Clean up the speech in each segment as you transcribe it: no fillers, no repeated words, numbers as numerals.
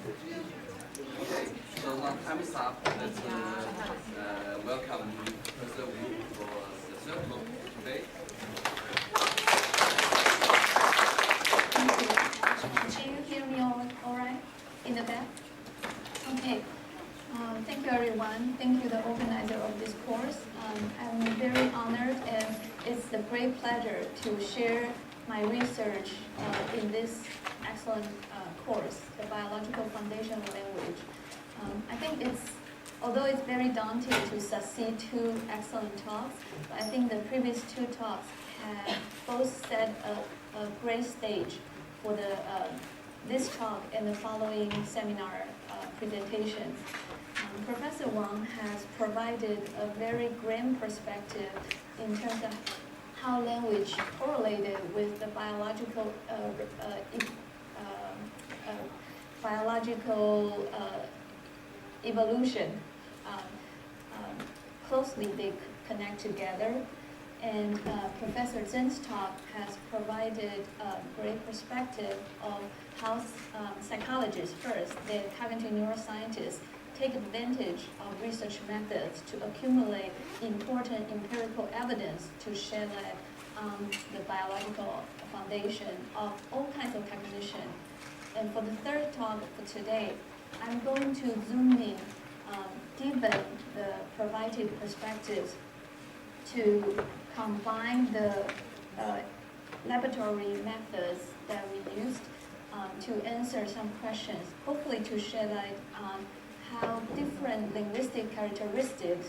Okay, so now time is up. Let's welcome Professor Wu for the third talk today. Can you hear me all right in the back? Okay. Thank you, everyone. Thank you, the organizer of this course. I'm very honored, and it's a great pleasure to share my research in this excellent course, the Biological Foundation of Language. I think although it's very daunting to succeed two excellent talks, but I think the previous two talks have both set a great stage for this talk and the following seminar presentations. Professor Wang has provided a very grand perspective in terms of how language correlated with the biological evolution. Closely they connect together. And Professor Zhen's talk has provided a great perspective of how psychologists first, the cognitive neuroscientists, take advantage of research methods to accumulate important empirical evidence to shed light on the biological foundation of all kinds of cognition. And for the third talk for today, I'm going to zoom in, deepen the provided perspectives to combine the laboratory methods that we used to answer some questions, hopefully to shed light on how different linguistic characteristics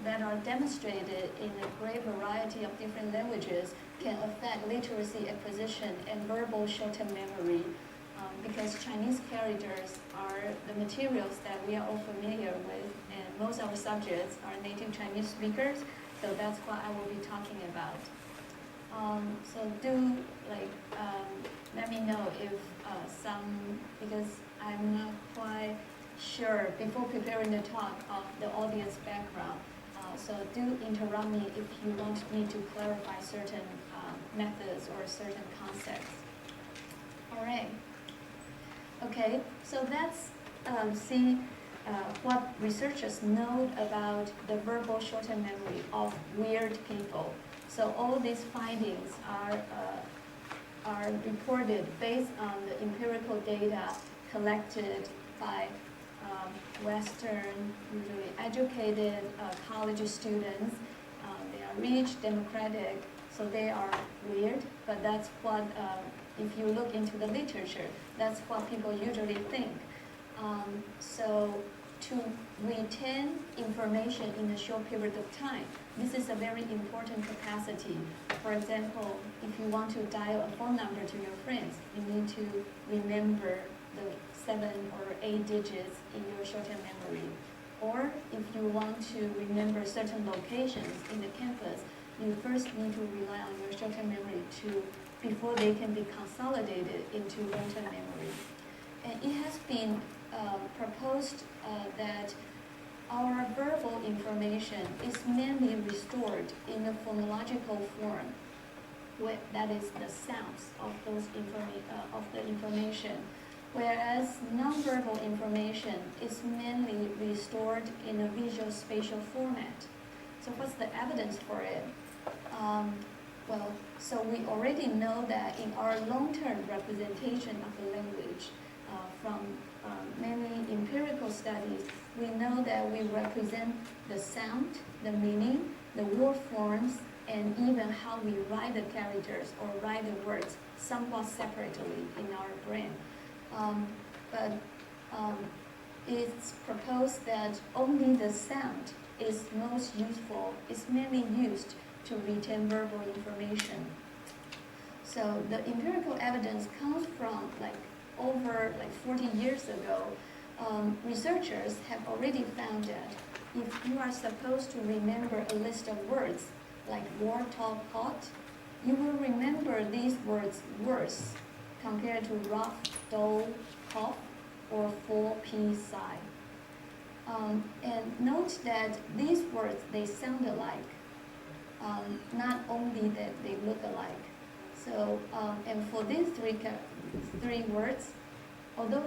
that are demonstrated in a great variety of different languages can affect literacy acquisition and verbal short-term memory, because Chinese characters are the materials that we are all familiar with, and most of our subjects are native Chinese speakers, so that's what I will be talking about. So do let me know if because I'm not quite sure before preparing the talk of the audience background. So do interrupt me if you want me to clarify certain methods or certain concepts. All right. Okay, so let's see what researchers know about the verbal short-term memory of weird people. So all these findings are reported based on the empirical data collected by Western, usually educated college students. They are rich, democratic, so they are weird, but that's what, if you look into the literature, that's what people usually think. So to retain information in a short period of time, this is a very important capacity. For example, if you want to dial a phone number to your friends, you need to remember the 7 or 8 digits in your short-term memory. Or if you want to remember certain locations in the campus, you first need to rely on your short-term memory before they can be consolidated into long-term memory. And it has been proposed that our verbal information is mainly restored in the phonological form, that is the sounds of the information, whereas nonverbal information is mainly restored in a visual spatial format. So what's the evidence for it? So we already know that in our long-term representation of the language, from many empirical studies, we know that we represent the sound, the meaning, the word forms, and even how we write the characters or write the words somewhat separately in our brain. But it's proposed that only the sound is most useful, is mainly used to retain verbal information. So the empirical evidence comes from over 40 years ago. Researchers have already found that if you are supposed to remember a list of words like war, talk, pot, you will remember these words worse compared to rough, dull, cough, or full, pea, sigh. And note that these words, they sound alike, not only that they look alike. So, and for these three words, although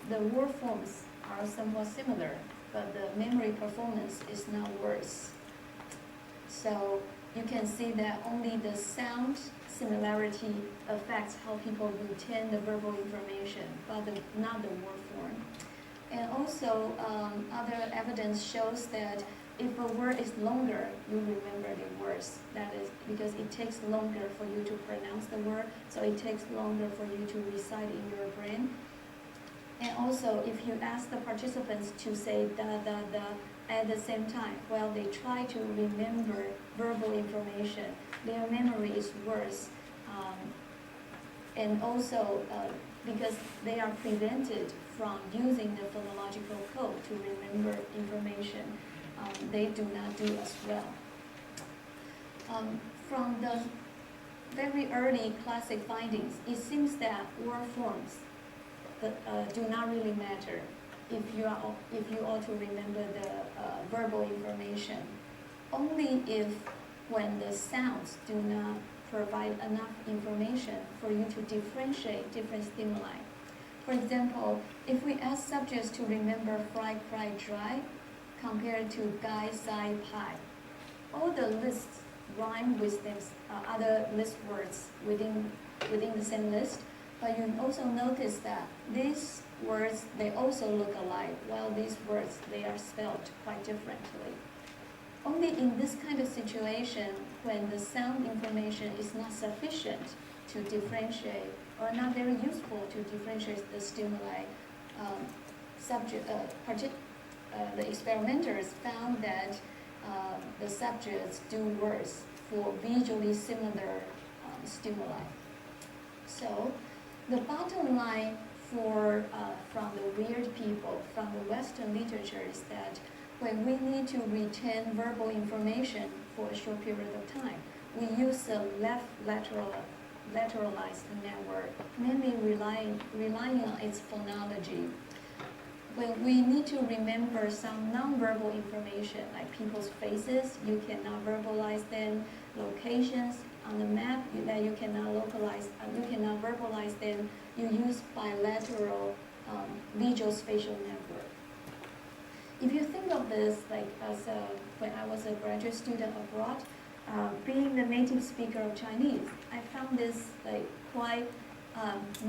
the word forms are somewhat similar, but the memory performance is now worse. So you can see that only the sound similarity affects how people retain the verbal information, but not the word form. And also, other evidence shows that if a word is longer, you remember the words. That is because it takes longer for you to pronounce the word, so it takes longer for you to recite in your brain. And also, if you ask the participants to say da, da, da at the same time, while they try to remember verbal information, their memory is worse. And also, because they are prevented from using the phonological code to remember information, they do not do as well. From the very early classic findings, it seems that word forms do not really matter if you ought to remember the verbal information. Only if when the sounds do not provide enough information for you to differentiate different stimuli. For example, if we ask subjects to remember fry, cry, dry, compared to guy, sigh, pie, all the lists rhyme with them, other list words within the same list, but you also notice that these words, they also look alike, while these words, they are spelled quite differently. Only in this kind of situation, when the sound information is not sufficient to differentiate, or not very useful to differentiate the stimuli, the experimenters found that the subjects do worse for visually similar stimuli. So the bottom line from the weird people, from the Western literature, is that when we need to retain verbal information for a short period of time, we use a left lateralized network, mainly relying on its phonology. When we need to remember some nonverbal information, like people's faces, you cannot verbalize them, locations on the map that you cannot verbalize them, you use bilateral visual spatial network. If you think of this like when I was a graduate student abroad, being the native speaker of Chinese, I found this like quite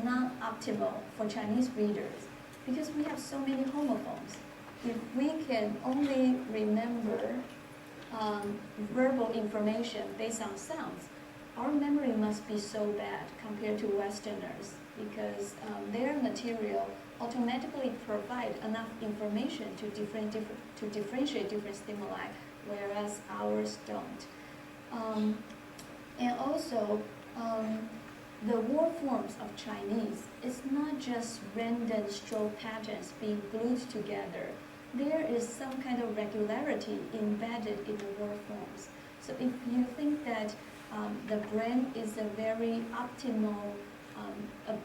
not optimal for Chinese readers because we have so many homophones. If we can only remember verbal information based on sounds, our memory must be so bad compared to Westerners because their material automatically provide enough information to differentiate different stimuli, whereas ours don't. And also, the word forms of Chinese is not just random stroke patterns being glued together. There is some kind of regularity embedded in the word forms. So if you think that the brain is a very optimal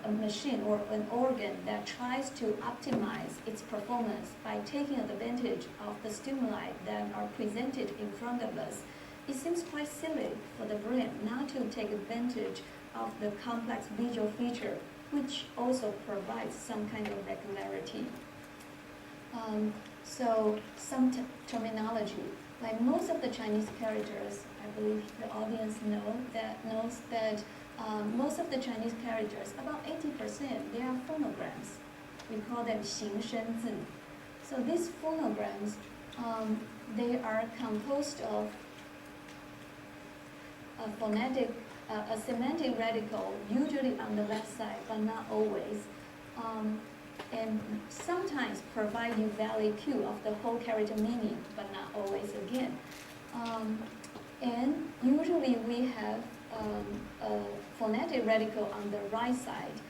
a machine or an organ that tries to optimize its performance by taking advantage of the stimuli that are presented in front of us, it seems quite silly for the brain not to take advantage of the complex visual feature, which also provides some kind of regularity. So some terminology, like most of the Chinese characters, I believe the audience knows that most of the Chinese characters, about 80%, they are phonograms. We call them 形声字. So these phonograms, they are composed of a semantic radical, usually on the left side, but not always, and sometimes provide you valid cue of the whole character meaning, but not always again. And usually we have a phonetic radical on the right side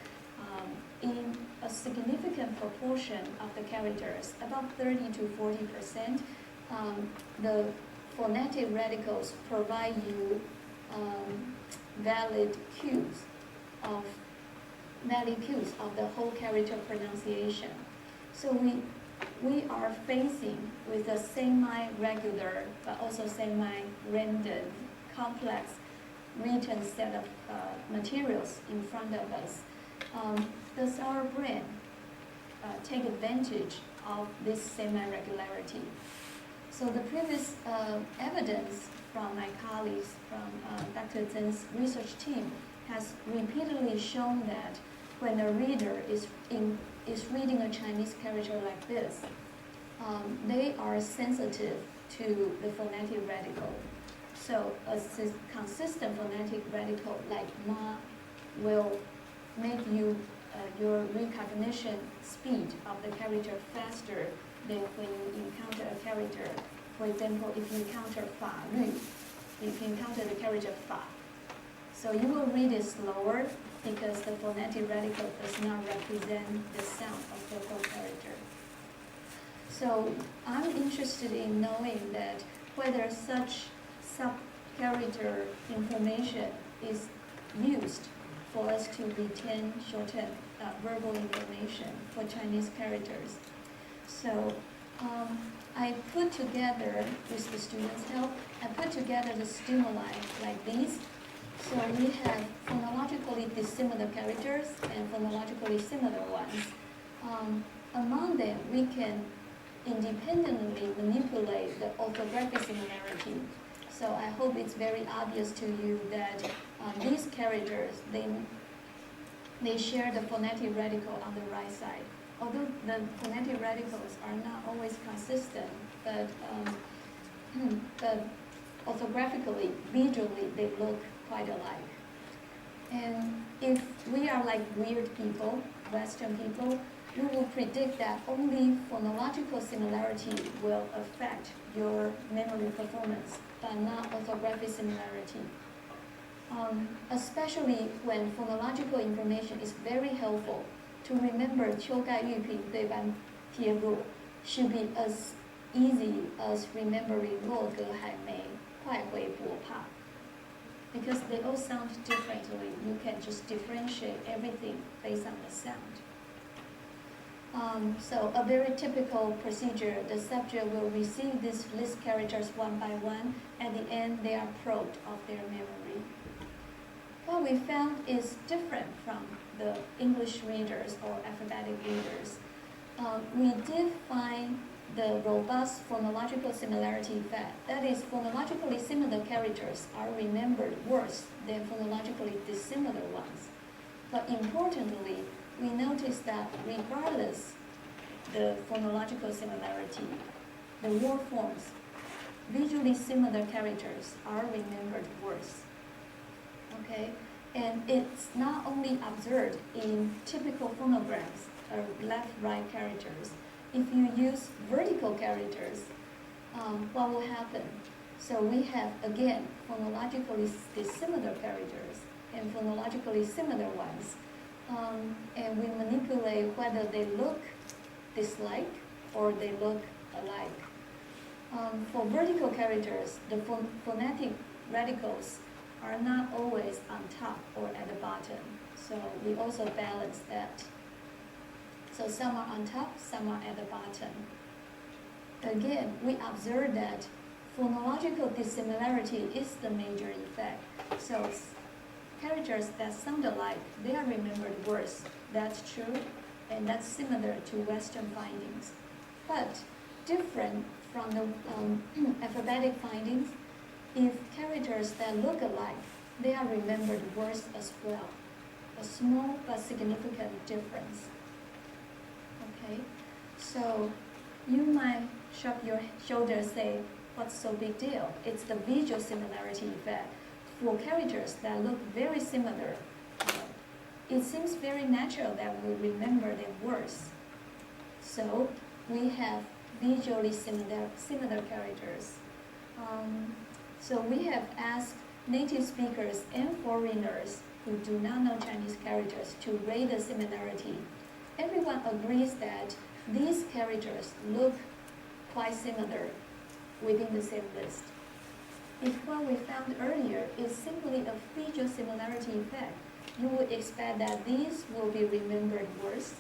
in a significant proportion of the characters, about 30 to 40%. The phonetic radicals provide you valid cues of the whole character pronunciation. So we are facing with a semi-regular but also semi-random complex written set of materials in front of us. Does our brain take advantage of this semi-regularity. So the previous evidence from my colleagues from Dr. Zhen's research team has repeatedly shown that when a reader is reading a Chinese character like this, they are sensitive to the phonetic radical. So a consistent phonetic radical like ma will make your recognition speed of the character faster than when you encounter a character. For example, if you encounter fa lü, if you encounter the character fa, so you will read it slower because the phonetic radical does not represent the sound of the whole character. So I'm interested in knowing that whether such sub-character information is used for us to retain shorthand verbal information for Chinese characters. So I put together, with the students' help, I put together the stimuli like these. So we have phonologically dissimilar characters and phonologically similar ones. Among them, we can independently manipulate the orthographic similarity. So I hope it's very obvious to you that these characters, they share the phonetic radical on the right side. Although the phonetic radicals are not always consistent, but orthographically, visually, they look quite alike. And if we are like weird people, Western people, we will predict that only phonological similarity will affect your memory performance, but not orthographic similarity. Especially when phonological information is very helpful. To remember 秋盖玉屏对半贴入 should be as easy as remembering 落格海梅快回博帕. Because they all sound differently, you can just differentiate everything based on the sound. So a very typical procedure, the subject will receive these list characters one by one. At the end, they are probed of their memory. What we found is different from the English readers or alphabetic readers. We did find the robust phonological similarity effect. That is, phonologically similar characters are remembered worse than phonologically dissimilar ones. But importantly, we noticed that regardless the phonological similarity, the word forms, visually similar characters are remembered worse. Okay, and it's not only observed in typical phonograms or left-right characters. If you use vertical characters, what will happen? So we have, again, phonologically dissimilar characters and phonologically similar ones. And we manipulate whether they look dislike or they look alike. For vertical characters, the phonetic radicals are not always on top or at the bottom. So we also balance that. So some are on top, some are at the bottom. Again, we observe that phonological dissimilarity is the major effect. So characters that sound alike, they are remembered worse. That's true, and that's similar to Western findings. But different from the alphabetic findings, if characters that look alike, they are remembered worse as well. A small but significant difference. Okay, so you might shrug your shoulders and say, what's so big deal? It's the visual similarity effect. For characters that look very similar, it seems very natural that we remember them worse. So we have visually similar characters. So we have asked native speakers and foreigners who do not know Chinese characters to rate the similarity. Everyone agrees that these characters look quite similar within the same list. If what we found earlier is simply a visual similarity effect, you would expect that these will be remembered worse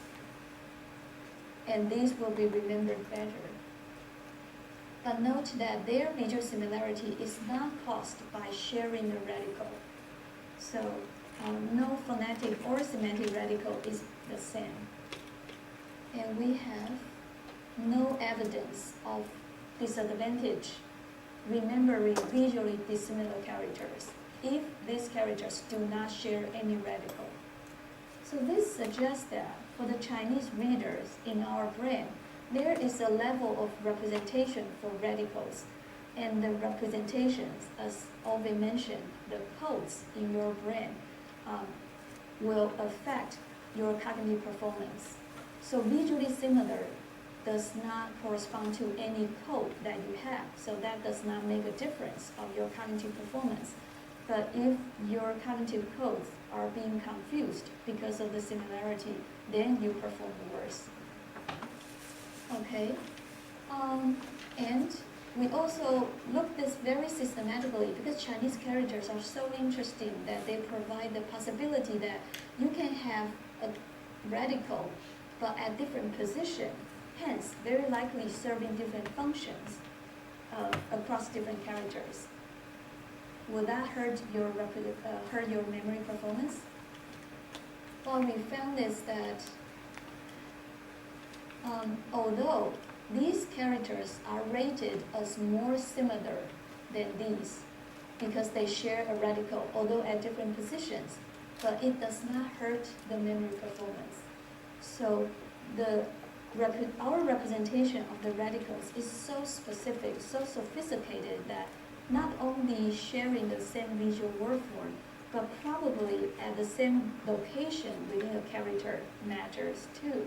and these will be remembered better. But note that their visual similarity is not caused by sharing the radical. So no phonetic or semantic radical is the same. and we have no evidence of disadvantage remembering visually dissimilar characters if these characters do not share any radical. So this suggests that for the Chinese readers in our brain, there is a level of representation for radicals, and the representations, as Ove mentioned, the codes in your brain will affect your cognitive performance. So visually similar does not correspond to any code that you have, so that does not make a difference of your cognitive performance. But if your cognitive codes are being confused because of the similarity, then you perform worse. Okay, and we also look this very systematically because Chinese characters are so interesting that they provide the possibility that you can have a radical but at different position, hence very likely serving different functions across different characters. Will that hurt your memory performance? What we found is that although these characters are rated as more similar than these because they share a radical, although at different positions, but it does not hurt the memory performance. So our representation of the radicals is so specific, so sophisticated that not only sharing the same visual word form, but probably at the same location within a character matters too.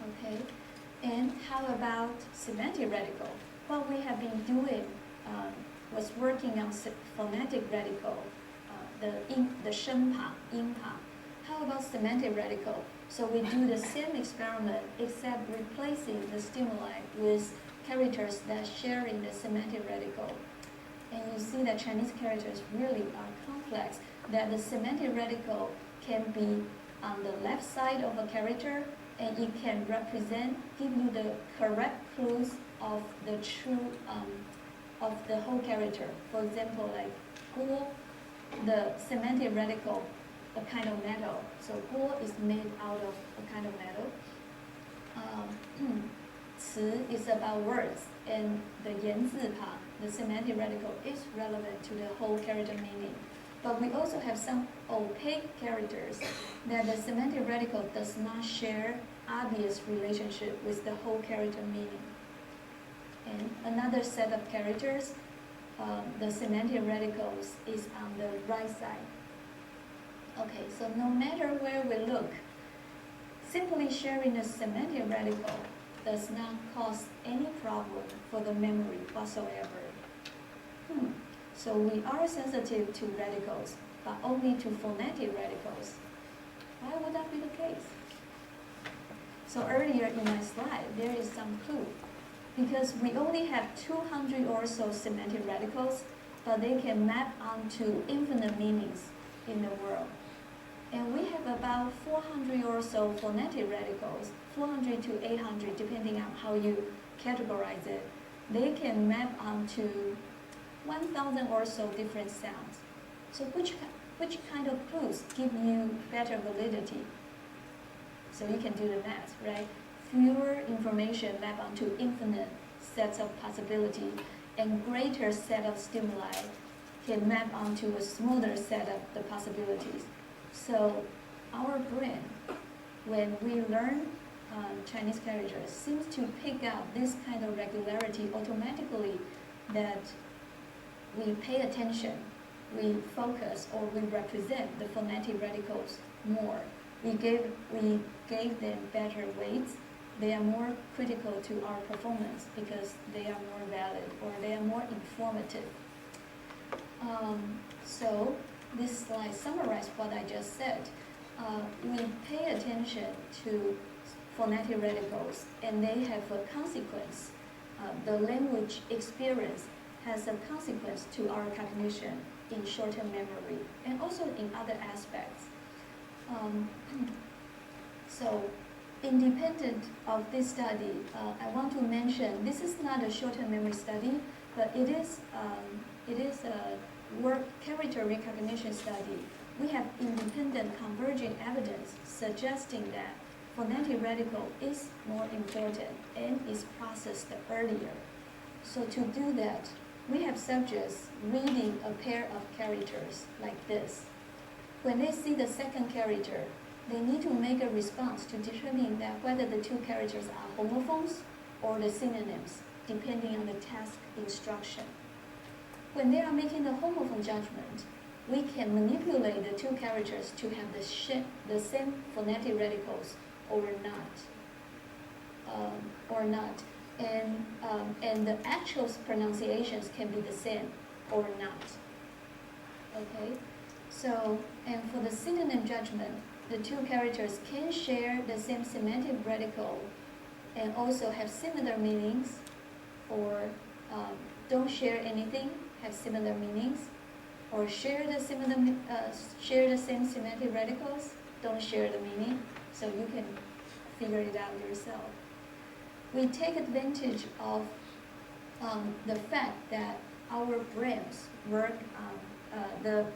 Okay, and how about semantic radical? What we have been doing was working on phonetic radical, the shen pa, yin pa. How about semantic radical? So we do the same experiment except replacing the stimuli with characters that share in the semantic radical. And you see that Chinese characters really are complex, that the semantic radical can be on the left side of a character, and it can give you the correct clues of the true, of the whole character. For example, like guo, the semantic radical, a kind of metal. So guo is made out of a kind of metal. Ci is about words, and the yan zi pa, the semantic radical, is relevant to the whole character meaning. But we also have some opaque characters that the semantic radical does not share obvious relationship with the whole character meaning. And another set of characters, the semantic radicals is on the right side. Okay, so no matter where we look, simply sharing a semantic radical does not cause any problem for the memory whatsoever. So we are sensitive to radicals, but only to phonetic radicals. Why would that be the case? So earlier in my slide, there is some clue. Because we only have 200 or so semantic radicals, but they can map onto infinite meanings in the world. And we have about 400 or so phonetic radicals, 400 to 800, depending on how you categorize it. They can map onto 1,000 or so different sounds. So which kind of clues give you better validity? So you can do the math, right? Fewer information map onto infinite sets of possibility, and greater set of stimuli can map onto a smaller set of the possibilities. So our brain, when we learn Chinese characters, seems to pick up this kind of regularity automatically, that we pay attention, we focus, or we represent the phonetic radicals more. We gave them better weights. They are more critical to our performance because they are more valid, or they are more informative. So this slide summarizes what I just said. We pay attention to phonetic radicals, and they have a consequence. The language experience has a consequence to our cognition in short-term memory, and also in other aspects. So independent of this study, I want to mention this is not a short-term memory study, but it is a character recognition study. We have independent converging evidence suggesting that phonetic radical is more important and is processed earlier. So to do that, we have subjects reading a pair of characters like this. When they see the second character, they need to make a response to determine that whether the two characters are homophones or the synonyms, depending on the task instruction. When they are making the homophone judgment, we can manipulate the two characters to have the same phonetic radicals or not. And the actual pronunciations can be the same or not. Okay? So, and for the synonym judgment, the two characters can share the same semantic radical and also have similar meanings, or don't share anything, have similar meanings, or share the same semantic radicals, don't share the meaning, so you can figure it out yourself. We take advantage of the fact that our brains work on the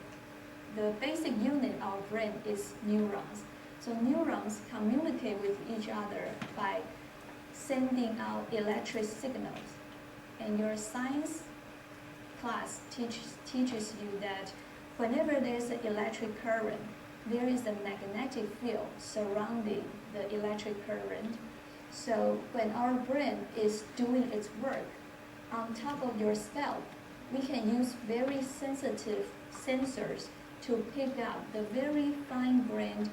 basic unit of our brain is neurons. So neurons communicate with each other by sending out electric signals. And your science class teaches you that whenever there's an electric current, there is a magnetic field surrounding the electric current. So when our brain is doing its work, on top of your scalp, we can use very sensitive sensors to pick up the very fine-grained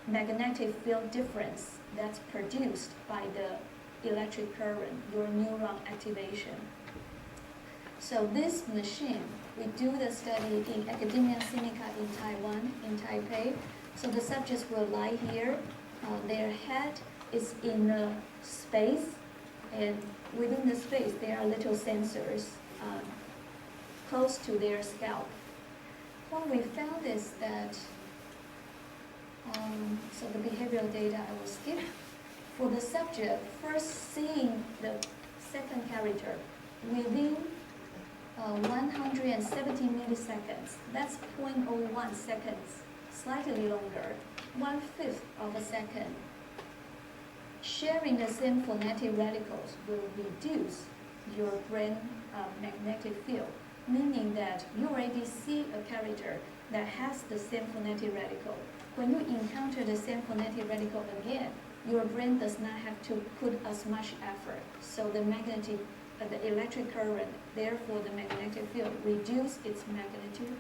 magnetic field difference that's produced by the electric current, your neuron activation. So this machine, we do the study in Academia Sinica in Taiwan, in Taipei. So the subjects will lie here. Their head is in a space, and within the space there are little sensors close to their scalp. What we found is that, so the behavioral data I will skip. For the subject, first seeing the second character within 170 milliseconds, that's 0.01 seconds, slightly longer, 1/5 of a second. Sharing the same phonetic radicals will reduce your brain magnetic field, meaning that you already see a character that has the same phonetic radical. When you encounter the same phonetic radical again, your brain does not have to put as much effort. So the electric current, therefore the magnetic field, reduce its magnitude.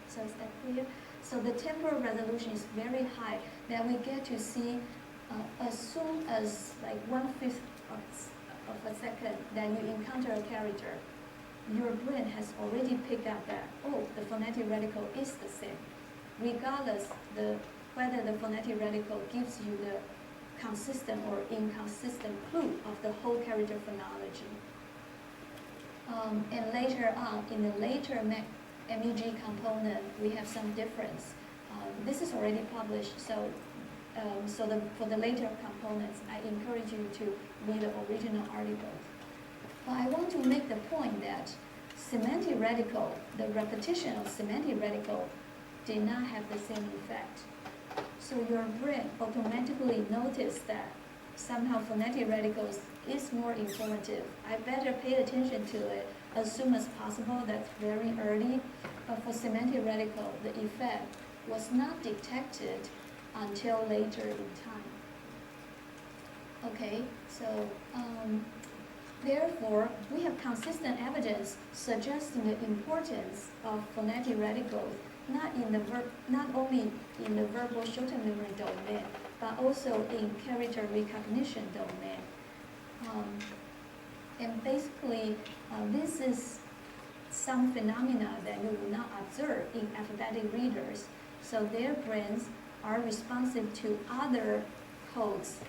So is that clear? So the temporal resolution is very high, that we get to see as soon as like 1/5 of a second that you encounter a character, your brain has already picked up that, oh, the phonetic radical is the same, regardless whether the phonetic radical gives you the consistent or inconsistent clue of the whole character phonology. And later on, in the later MEG component, we have some difference. This is already published, so for the later components, I encourage you to read the original articles. But I want to make the point that semantic radical, the repetition of semantic radical, did not have the same effect. So your brain automatically noticed that somehow phonetic radicals is more informative. I better pay attention to it as soon as possible. That's very early. But for semantic radical, the effect was not detected until later in time. Okay, so therefore, we have consistent evidence suggesting the importance of phonetic radicals not only in the verbal short-term memory domain, but also in character recognition domain. And basically, this is some phenomena that you will not observe in alphabetic readers. So their brains are responsive to other codes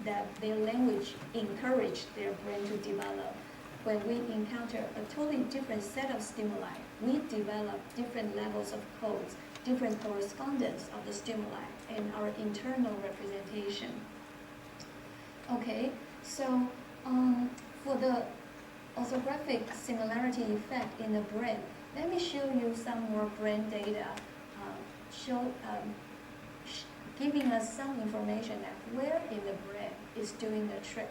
that their language encourage their brain to develop. When we encounter a totally different set of stimuli, we develop different levels of codes, different correspondence of the stimuli, and our internal representation. Okay, so for the orthographic similarity effect in the brain, let me show you some more brain data giving us some information that where in the brain is doing the trick.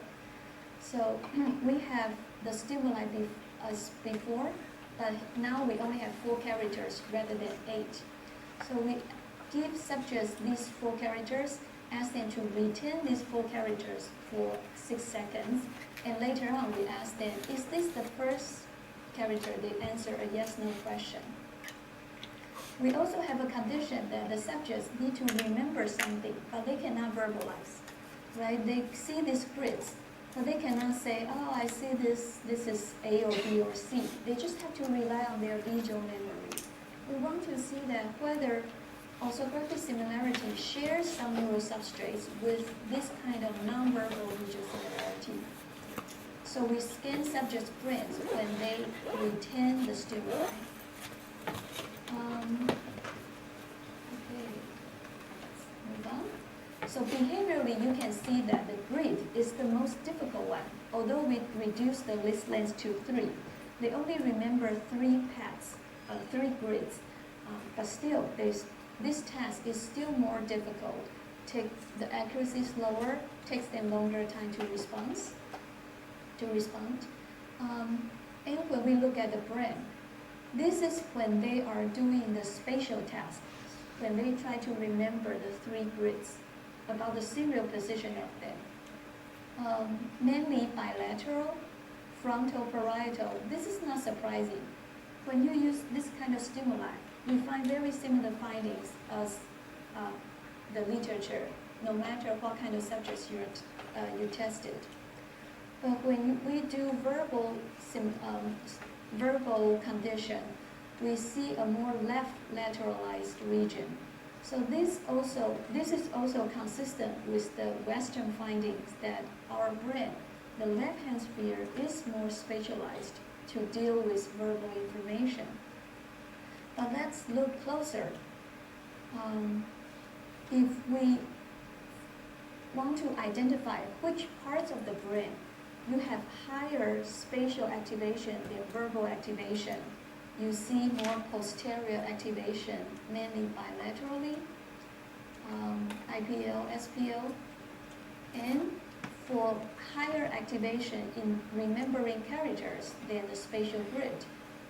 So we have the stimuli as before, but now we only have 4 characters rather than 8. So we give subjects these 4 characters, ask them to retain these 4 characters for 6 seconds, and later on we ask them, is this the first character? They answer a yes/no question. We also have a condition that the subjects need to remember something, but they cannot verbalize, right? They see these grids, but they cannot say, oh, I see this is A or B or C. They just have to rely on their visual memory. We want to see that whether orthographic similarity shares some neural substrates with this kind of nonverbal visual similarity. So we scan subjects' brains when they retain the stimuli. Okay, let's move on. So behaviorally, you can see that the grid is the most difficult one. Although we reduce the list length to 3, they only remember 3 paths, 3 grids. But still, this task is still more difficult. The accuracy is lower, takes them longer time to respond. And when we look at the brain, this is when they are doing the spatial tasks, when they try to remember the 3 grids about the serial position of them. Mainly bilateral, frontal, parietal. This is not surprising. When you use this kind of stimuli, we find very similar findings as the literature, no matter what kind of subjects you tested. But when we do verbal condition, we see a more left lateralized region. So this is also consistent with the Western findings that our brain, the left hemisphere, is more spatialized to deal with verbal information. But let's look closer. If we want to identify which parts of the brain you have higher spatial activation than verbal activation, you see more posterior activation, mainly bilaterally, IPL, SPL, and for higher activation in remembering characters than the spatial grid,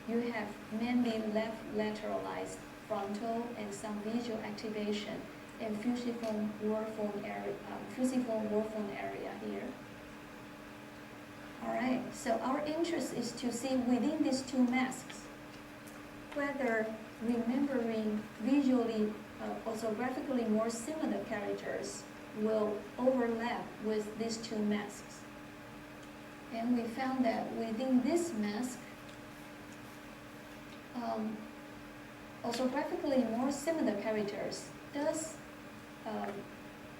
you have mainly left lateralized frontal and some visual activation and fusiform word form area here. All right, so our interest is to see within these 2 masks whether remembering visually, orthographically more similar characters will overlap with these 2 masks. And we found that within this mask, orthographically more similar characters does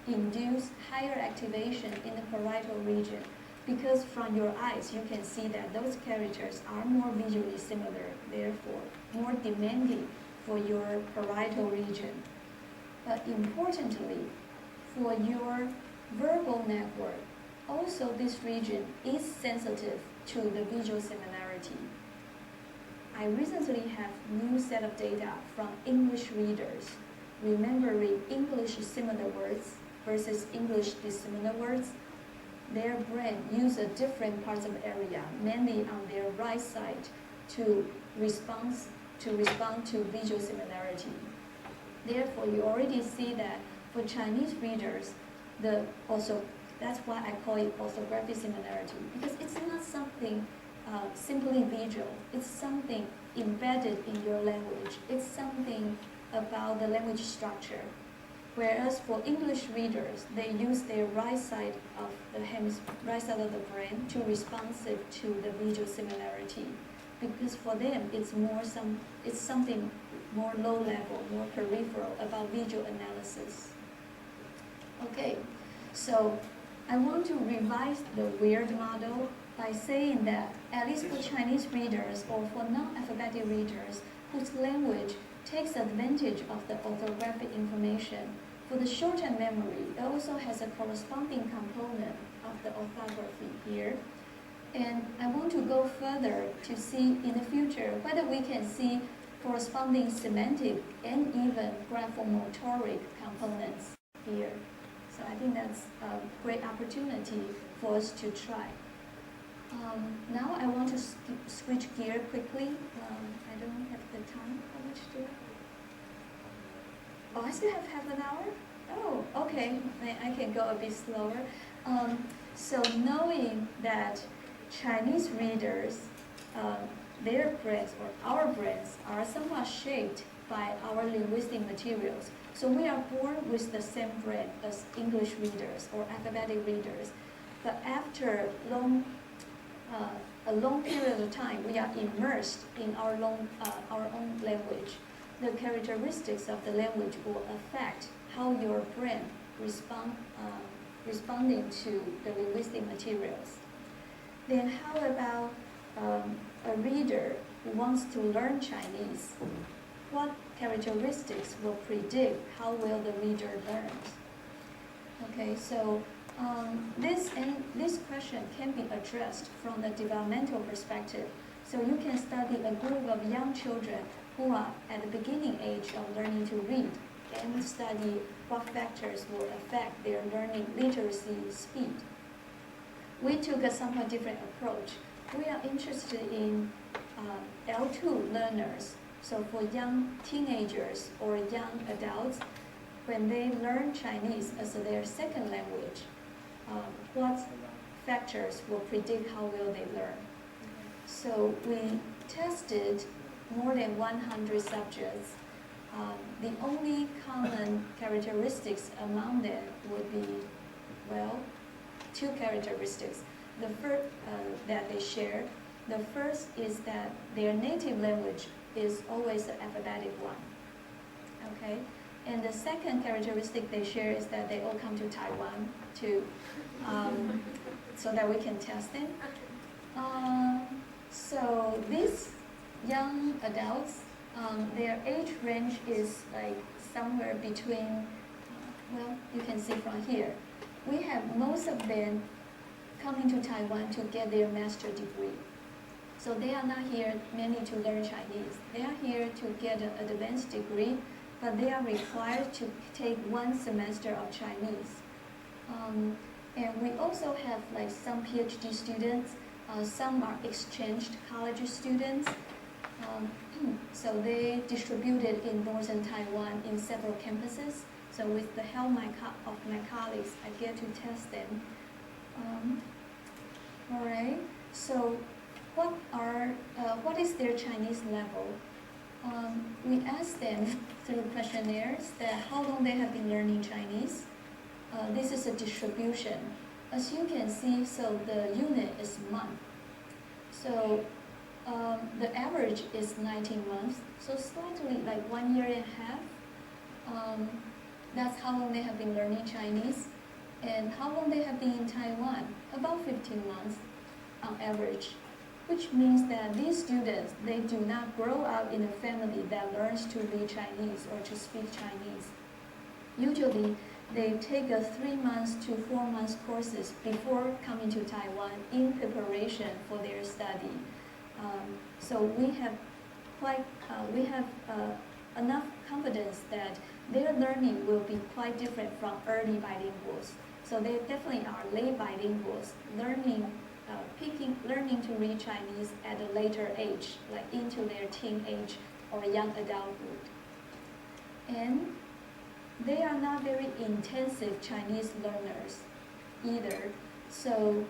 induce higher activation in the parietal region, because from your eyes you can see that those characters are more visually similar, therefore more demanding for your parietal region. But importantly, for your verbal network, also this region is sensitive to the visual similarity. I recently have new set of data from English readers remembering English similar words versus English dissimilar words. Their brain uses different parts of the area, mainly on their right side, to respond to visual similarity. Therefore, you already see that for Chinese readers, that's why I call it orthographic similarity, because it's not something simply visual. It's something embedded in your language. It's something about the language structure. Whereas for English readers, they use their right side of the brain to responsive to the visual similarity, because for them it's something more low level, more peripheral about visual analysis. Okay, so I want to revise the weird model by saying that at least for Chinese readers or for non-alphabetic readers whose language takes advantage of the orthographic information, for the short-term memory, it also has a corresponding component of the orthography here. And I want to go further to see in the future whether we can see corresponding semantic and even graphomotoric components. here. So I think that's a great opportunity for us to try. Now I want to switch gear quickly. I don't have the time. How much do I have? Oh, I still have half an hour? Oh, okay. I can go a bit slower. So knowing that Chinese readers, their brains or our brains are somewhat shaped by our linguistic materials. So we are born with the same brain as English readers or alphabetic readers. But after a long period of time, we are immersed in our own language. The characteristics of the language will affect how your brain responding to the linguistic materials. Then how about a reader who wants to learn Chinese? What characteristics will predict how well the reader learns? Okay, so this question can be addressed from the developmental perspective. So you can study a group of young children who are at the beginning age of learning to read and study what factors will affect their learning literacy speed. We took a somewhat different approach. We are interested in L2 learners. So for young teenagers or young adults, when they learn Chinese as their second language, what factors will predict how well they learn? So we tested more than 100 subjects. The only common characteristics among them would be, well, two characteristics. The first that they share, the first is that their native language is always the alphabetic one. Okay, and the second characteristic they share is that they all come to Taiwan to, so that we can test them. So these young adults, their age range is like somewhere between, well, you can see from here. We have most of them coming to Taiwan to get their master's degree. So they are not here mainly to learn Chinese. They are here to get an advanced degree, but they are required to take 1 semester of Chinese. And we also have like some PhD students, some are exchanged college students. So they distributed in northern Taiwan in several campuses. So with the help of my colleagues, I get to test them. All right, so what is their Chinese level? We asked them through questionnaires that how long they have been learning Chinese. This is a distribution. As you can see, so the unit is month. So the average is 19 months, so slightly like 1 year and a half. That's how long they have been learning Chinese. And how long they have been in Taiwan? About 15 months on average, which means that these students, they do not grow up in a family that learns to read Chinese or to speak Chinese. Usually, they take a 3 months to 4 months courses before coming to Taiwan in preparation for their study. So we have enough confidence that their learning will be quite different from early bilinguals. So they definitely are late bilinguals, learning to read Chinese at a later age, like into their teenage or young adulthood. And they are not very intensive Chinese learners either. So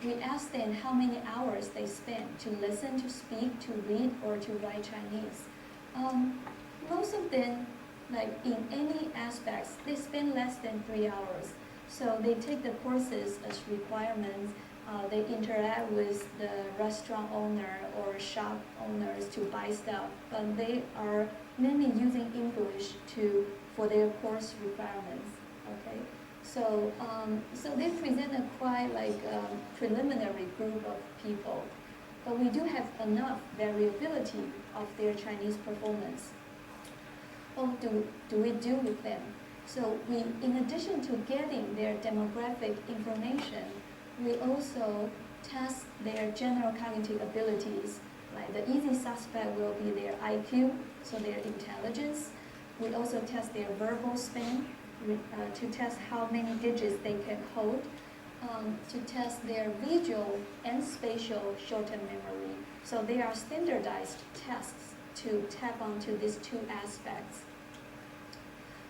we asked them how many hours they spend to listen, to speak, to read, or to write Chinese. Most of them, like in any aspects, they spend less than 3 hours. So they take the courses as requirements. They interact with the restaurant owner or shop owners to buy stuff, but they are mainly using English for their course requirements. Okay, so they present a quite like preliminary group of people, but we do have enough variability of their Chinese performance. What do we do with them? So we, in addition to getting their demographic information, we also test their general cognitive abilities. Like the easy suspect will be their IQ, so their intelligence. We also test their verbal span, to test how many digits they can hold, to test their visual and spatial short-term memory. So they are standardized tests to tap onto these two aspects.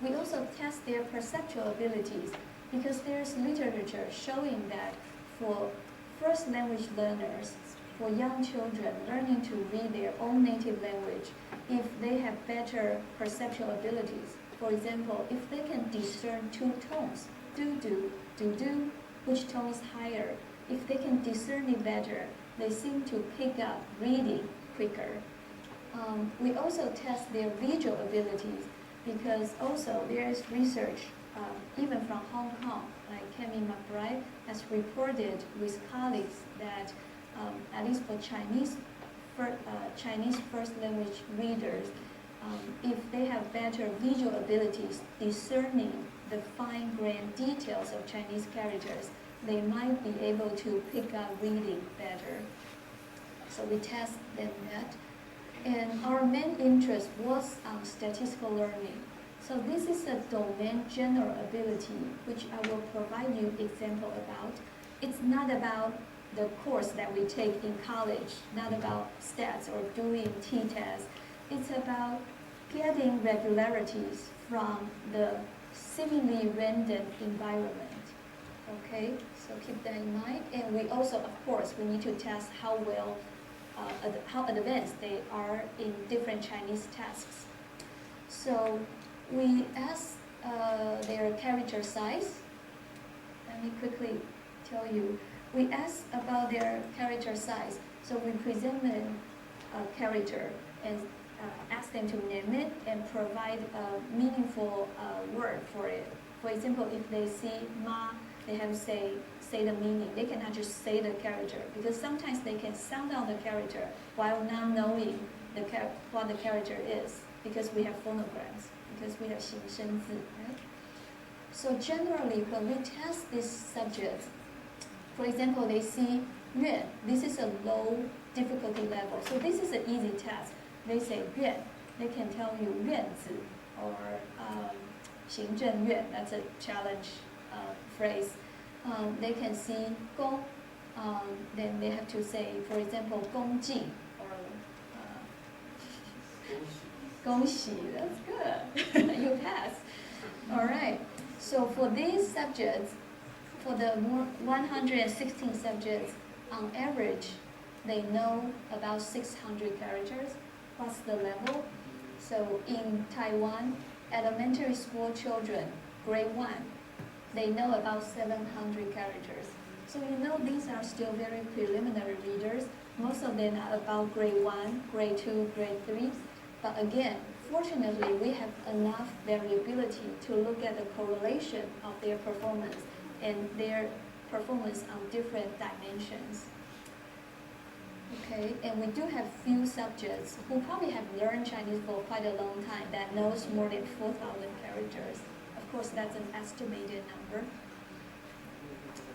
We also test their perceptual abilities because there's literature showing that for first language learners, for young children learning to read their own native language, if they have better perceptual abilities, for example, if they can discern two tones, do-do, do-do, which tone is higher, if they can discern it better, they seem to pick up reading quicker. We also test their visual abilities because also there is research, even from Hong Kong, like Kemi McBride has reported with colleagues that at least for Chinese first language readers, if they have better visual abilities discerning the fine-grained details of Chinese characters, they might be able to pick up reading better. So we test them that. And our main interest was on statistical learning. So this is a domain general ability, which I will provide you example about. It's not about the course that we take in college, not about stats or doing t-tests. It's about getting regularities from the seemingly random environment. Okay, so keep that in mind. And we also, of course, we need to test how well, how advanced they are in different Chinese tasks. So we ask their character size. Let me quickly tell you. We ask about their character size. So we present them a character and ask them to name it and provide a meaningful word for it. For example, if they see ma, they have to say the meaning. They cannot just say the character because sometimes they can sound out the character while not knowing what the character is because we have phonograms, because we have 形声字, right? So generally, when we test these subjects, for example, they see 愿, this is a low difficulty level. So this is an easy test. They say 愿, they can tell you 愿字 or 行政院, that's a challenge phrase. They can see 公, then they have to say, for example, 恭敬 or 恭喜, that's good. You pass. All right. So for these subjects, for the 116 subjects, on average, they know about 600 characters plus the level. So in Taiwan, elementary school children, grade 1, they know about 700 characters. So you know these are still very preliminary readers. Most of them are about grade 1, grade 2, grade 3. But again, fortunately, we have enough variability to look at the correlation of their performance and their performance on different dimensions. Okay, and we do have few subjects who probably have learned Chinese for quite a long time that knows more than 4,000 characters. Of course, that's an estimated number.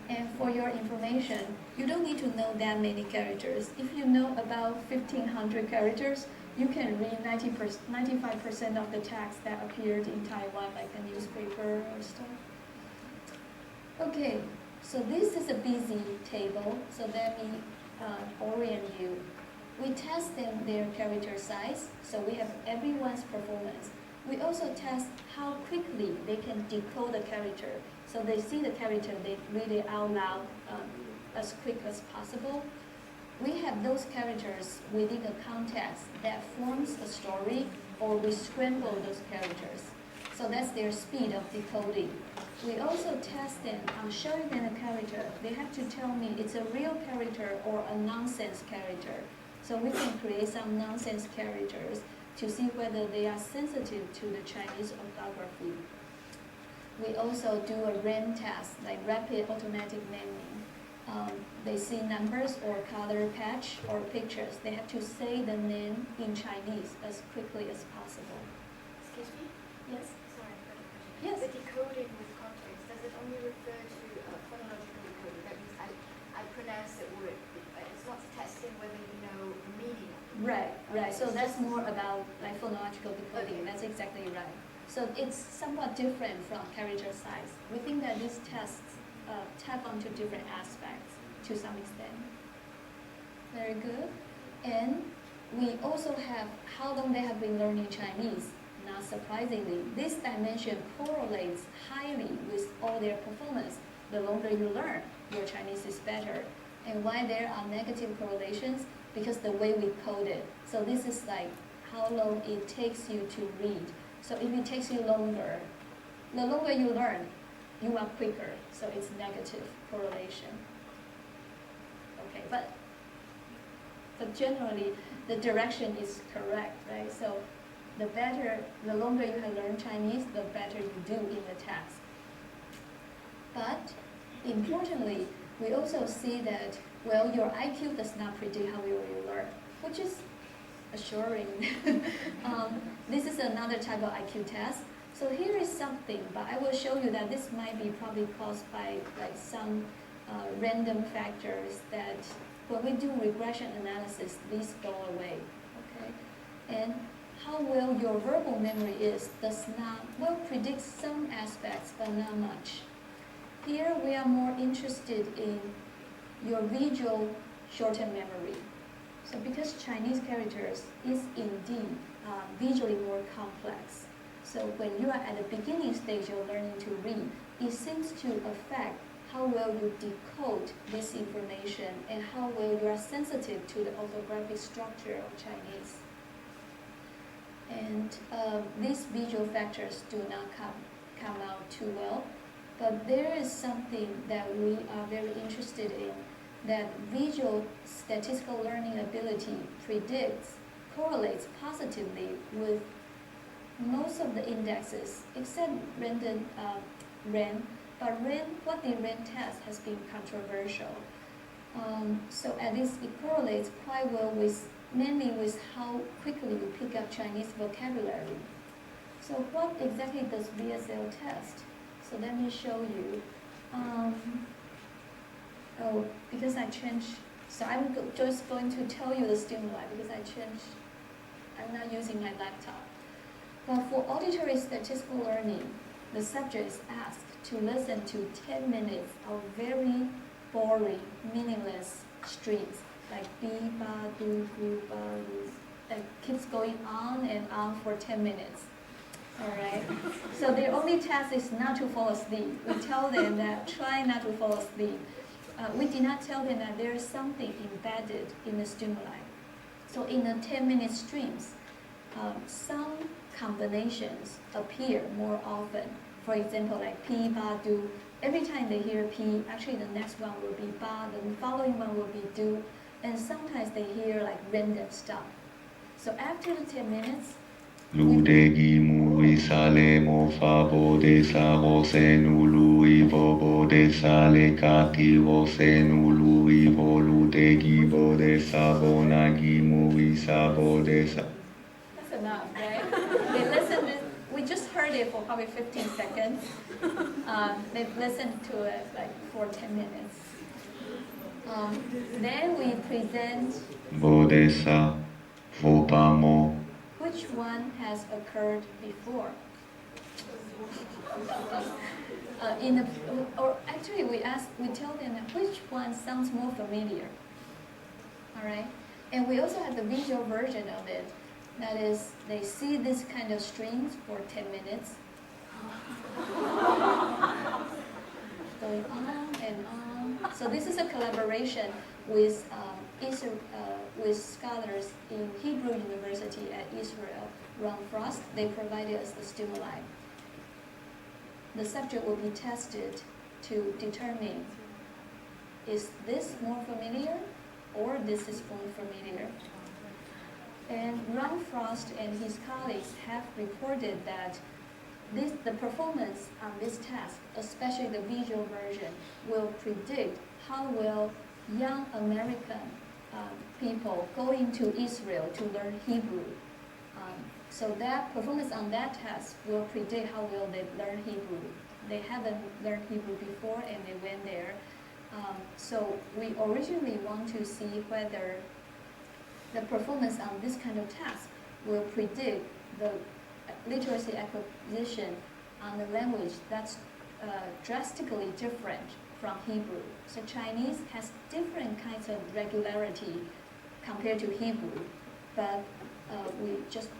And for your information, you don't need to know that many characters. If you know about 1,500 characters, you can read 95% of the text that appeared in Taiwan, like the newspaper or stuff. Okay, so this is a busy table, so let me orient you. We test them their character size, so we have everyone's performance. We also test how quickly they can decode the character. So they see the character, they read it out loud as quick as possible. We have those characters within a context that forms a story, or we scramble those characters. So that's their speed of decoding. We also test them on showing them a character. They have to tell me it's a real character or a nonsense character. So we can create some nonsense characters to see whether they are sensitive to the Chinese orthography. We also do a RAM test, like rapid automatic naming. They see numbers or color patch or pictures. They have to say the name in Chinese as quickly as possible. Excuse me? Yes? Sorry, I've got a question. Yes. The decoding with context, does it only refer to phonological decoding? That means I pronounce the word, it's not testing whether you know the meaning of it. Right. So that's more about like phonological decoding. That's exactly right. So it's somewhat different from character size. We think that these tests tap onto different aspects to some extent. Very good. And we also have how long they have been learning Chinese. Not surprisingly, this dimension correlates highly with all their performance. The longer you learn, your Chinese is better. And why there are negative correlations? Because the way we code it. So this is like how long it takes you to read. So if it takes you longer, the longer you learn, you are quicker. So it's negative correlation. Okay, but generally the direction is correct, right? So the longer you have learned Chinese, the better you do in the task. But importantly, we also see that, well, your IQ does not predict how well you learn, which is assuring. This is another type of IQ test. So here is something, but I will show you that this might be probably caused by like some random factors that when we do regression analysis, these go away, okay? And how well your verbal memory is does not, well, predict some aspects, but not much. Here we are more interested in your visual short-term memory. So because Chinese characters is indeed visually more complex. So when you are at the beginning stage of learning to read, it seems to affect how well you decode this information and how well you are sensitive to the orthographic structure of Chinese. And these visual factors do not come out too well, but there is something that we are very interested in, that visual statistical learning ability correlates positively with most of the indexes, except RAND. But what the RAND test has been controversial. So at least it correlates quite well mainly with how quickly you pick up Chinese vocabulary. So what exactly does VSL test? So let me show you. Because I changed, so I'm just going to tell you the stimuli because I'm not using my laptop. But for auditory statistical learning, the subject is asked to listen to 10 minutes of very boring, meaningless strings, like bi, ba, du, gu, ba, lu, that keeps going on and on for 10 minutes. All right. So the only task is not to fall asleep. We tell them that try not to fall asleep. We did not tell them that there is something embedded in the stimuli. So in the 10-minute streams, some combinations appear more often. For example, like pi, ba, du. Every time they hear pi, actually the next one will be ba, the following one will be du, and sometimes they hear like random stuff. So after the 10 minutes, Ludegi muri sale mo fabo de sa vose nului vobo de sale kati vose nului vo ludegi vo de sa vonagi muri sabo de sa. that's enough, right? They listened to, we just heard it for probably 15 seconds. They've listened to it like for 10 minutes. Then we present Vo de sa vopamo. which one has occurred before. Or actually we tell them that which one sounds more familiar. All right, and we also have the visual version of it. That is, they see this kind of strings for 10 minutes, going on and on. So this is a collaboration with scholars in Hebrew University at Israel, Ron Frost. They provided us the stimuli. The subject will be tested to determine, is this more familiar or this is more familiar? And Ron Frost and his colleagues have reported that the performance on this task, especially the visual version, will predict how well young American people going to Israel to learn Hebrew. So that performance on that test will predict how well they learn Hebrew. They haven't learned Hebrew before and they went there. So we originally want to see whether the performance on this kind of task will predict the literacy acquisition on the language that's drastically different from Hebrew. So Chinese has different kinds of regularity compared to Hebrew, but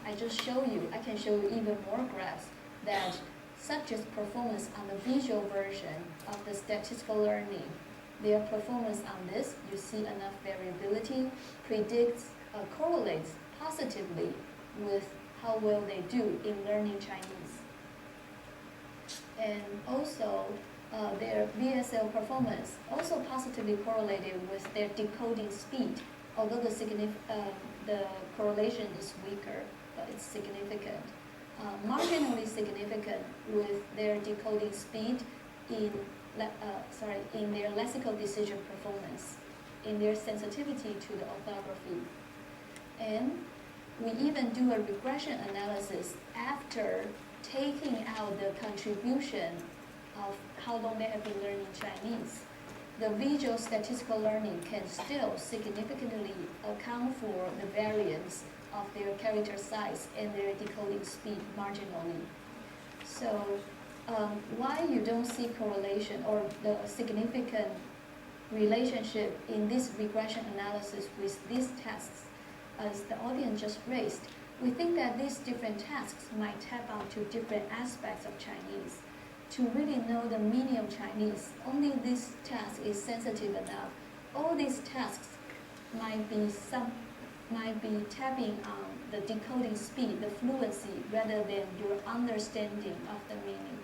I just show you, I can show you even more graphs that subjects' performance on the visual version of the statistical learning, their performance on this, you see enough variability, predicts, correlates positively with how well they do in learning Chinese. And also, their VSL performance also positively correlated with their decoding speed, although the correlation is weaker, but it's significant. Marginally significant with their decoding speed in their lexical decision performance, in their sensitivity to the orthography. And we even do a regression analysis after taking out the contribution of how long they have been learning Chinese. The visual statistical learning can still significantly account for the variance of their character size and their decoding speed marginally. So why you don't see correlation or the significant relationship in this regression analysis with these tasks, as the audience just raised, we think that these different tasks might tap onto different aspects of Chinese. To really know the meaning of Chinese, only this task is sensitive enough. All these tasks might be tapping on the decoding speed, the fluency, rather than your understanding of the meaning.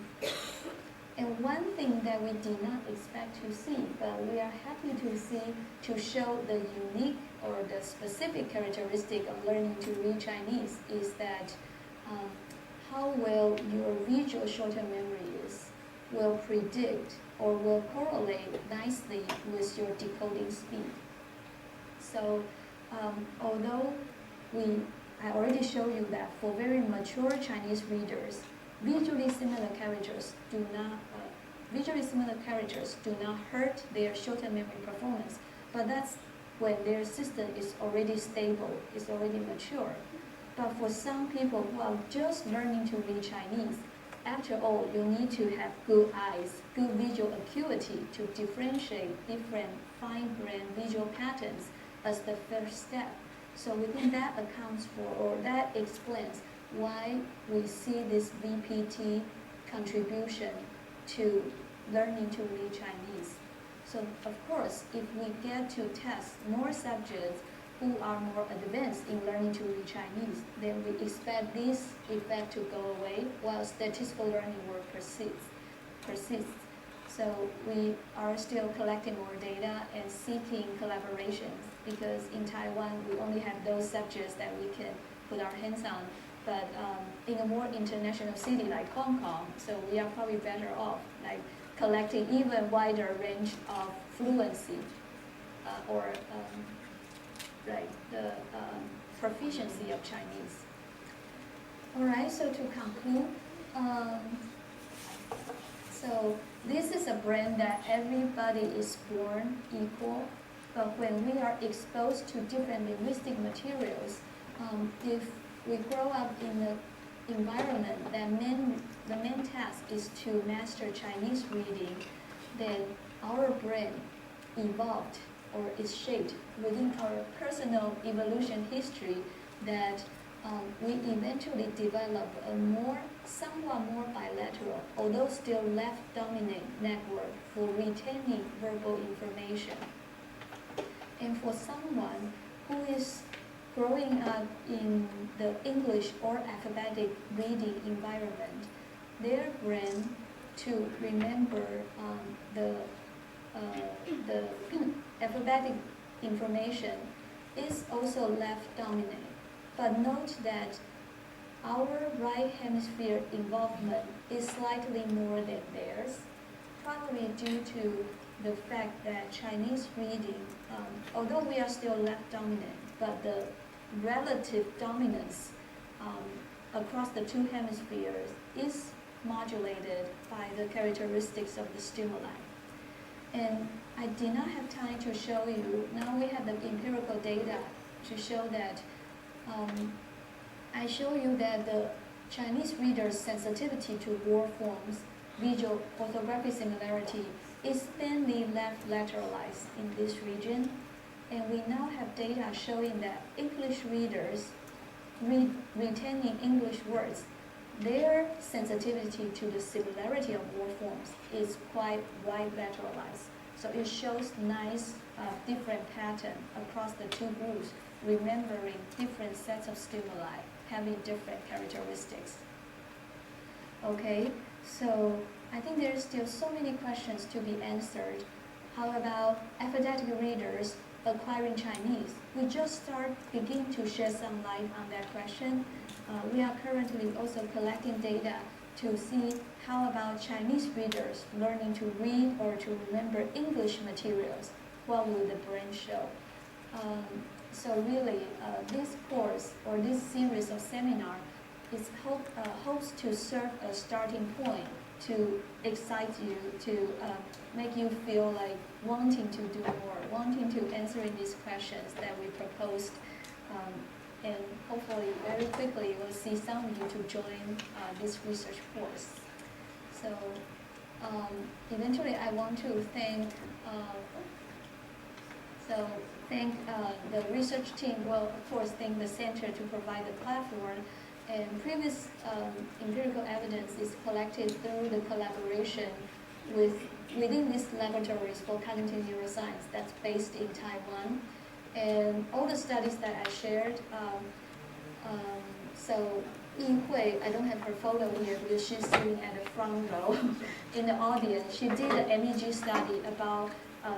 And one thing that we did not expect to see, but we are happy to see to show the unique or the specific characteristic of learning to read Chinese is that how well your visual short-term memory will predict or will correlate nicely with your decoding speed. So although I already showed you that for very mature Chinese readers, visually similar characters do not hurt their short-term memory performance, but that's when their system is already stable, is already mature. But for some people who are just learning to read Chinese, after all, you need to have good eyes, good visual acuity to differentiate different fine-grained visual patterns as the first step. So we think that accounts for, or that explains why we see this VPT contribution to learning to read Chinese. So of course, if we get to test more subjects who are more advanced in learning to read Chinese, then we expect this effect to go away while statistical learning work persists. So we are still collecting more data and seeking collaborations, because in Taiwan we only have those subjects that we can put our hands on. But in a more international city like Hong Kong, so we are probably better off like collecting even wider range of fluency the proficiency of Chinese. All right, so to conclude, so this is a brain that everybody is born equal, but when we are exposed to different linguistic materials, if we grow up in an environment that the main task is to master Chinese reading, then our brain evolved or is shaped within our personal evolution history that we eventually develop a somewhat more bilateral, although still left-dominant network for retaining verbal information. And for someone who is growing up in the English or alphabetic reading environment, their brain to remember the alphabetic information is also left dominant. But note that our right hemisphere involvement is slightly more than theirs, probably due to the fact that Chinese reading, although we are still left dominant, but the relative dominance across the two hemispheres is modulated by the characteristics of the stimuli. And I did not have time to show you. Now we have the empirical data to show that I show you that the Chinese readers' sensitivity to word forms, visual orthographic similarity is thinly left lateralized in this region, and we now have data showing that English readers retaining English words, their sensitivity to the similarity of word forms is quite wide lateralized. So it shows nice different pattern across the two groups, remembering different sets of stimuli, having different characteristics. Okay, so I think there's still so many questions to be answered. How about alphabetic readers acquiring Chinese? We just begin to shed some light on that question. We are currently also collecting data to see how about Chinese readers learning to read or to remember English materials. What will the brain show? So really, this course or this series of seminar is hopes to serve a starting point to excite you, to make you feel like wanting to do more, wanting to answer these questions that we proposed. And hopefully very quickly we'll see some of you to join this research course. So eventually I want to thank the research team, well, of course, thank the center to provide the platform. And previous empirical evidence is collected through the collaboration within these laboratories for cognitive neuroscience that's based in Taiwan. And all the studies that I shared, so Yi-Hui, I don't have her photo here because she's sitting at the front row in the audience. She did an MEG study about